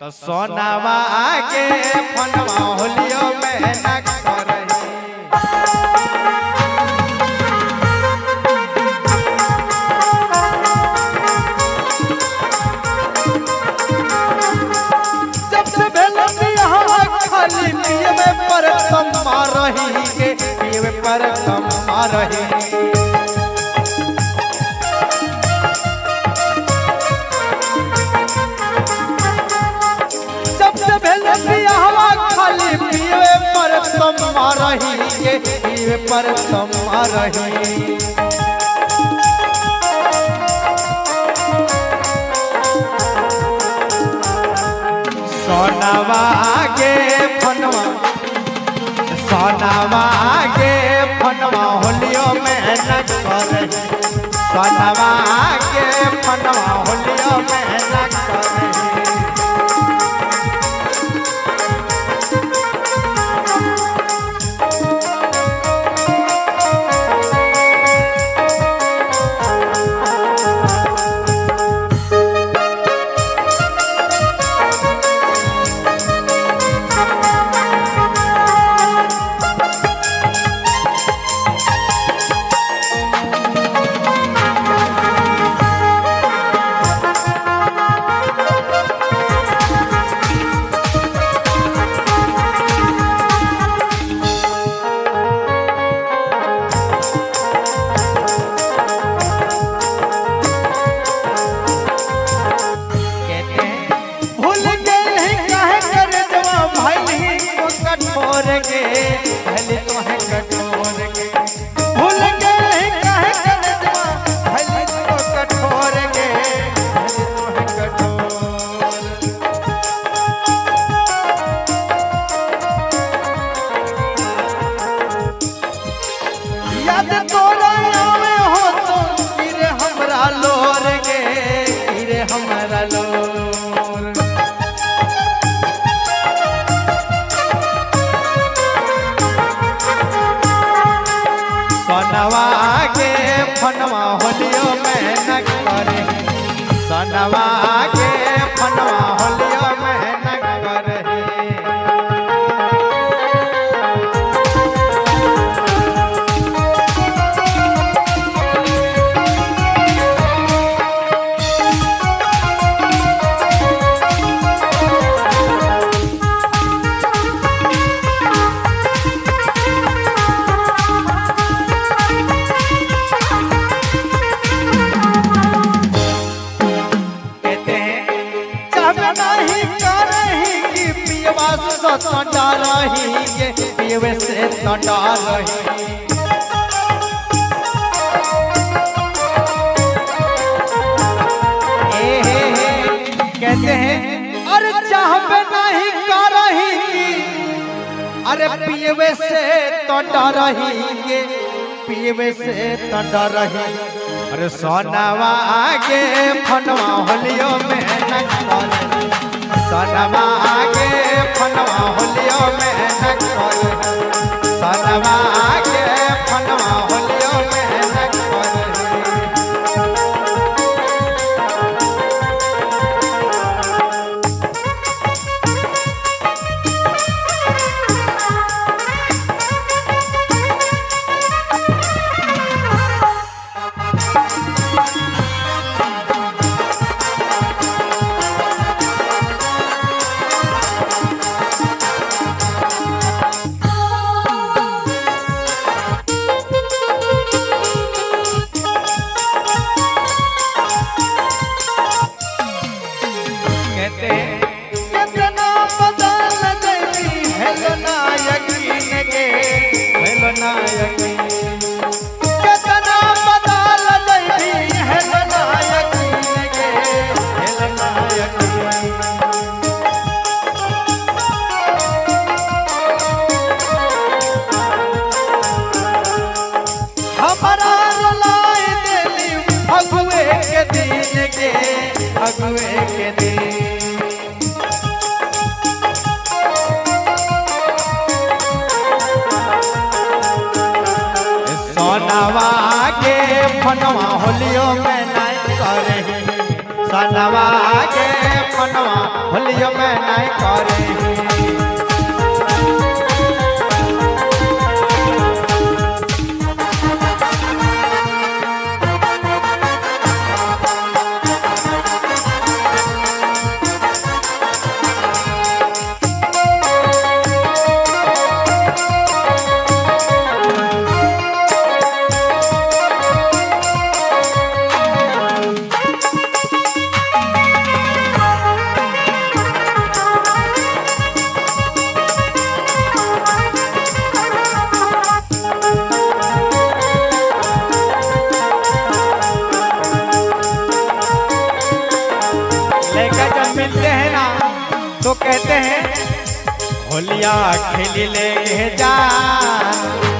तो सोनावा के फनवा होलियो में न करही। जब से भेलती हवा खाली पिए में पर कम मारही के पिए में पर कम मारही। खाली पिए पर तुम मारही के पिए पर तुम मारही। सोनावा के फनवा सोनावा के फनवा होलियो में न करही। सोनावा के फनवा होलियो में न करही। भले तोहे कठोर के भूल गए काहे कनजवा भले तो कठोर के भले तोहे कठोर। याद तोरा आवे हो तो गिरे हमरा लोर के गिरे हमरा लोर। सोनवा के फनवा होलियो में न करे। सोनवा के फनवा होलियो में न करे। डारही के पिए से तो डारही। कहते हैं अरे चाहबे नहीं करही की अरे पिए से तो डारही के पिए से तो डारही। अरे सोनावा के फनवा होलियो में न करही। सोनवा के फनवा होलियो में न करही। सोनवा के फनवा होलियो में न करही। कितना बदल गई हेलो ना यकीन के हेलो ना यकीन। कितना बदल गई हेलो ना यकीन के हेलो ना यकीन। हमारा रुलाए दिली अगुए के दिन के अगुए के दिन। सोनवा के फनवा होलियो में नहीं करही। सोनवा के मनवा होलियो में नहीं करे। मिलते हैं ना तो कहते हैं होलिया खेल लेंगे जान।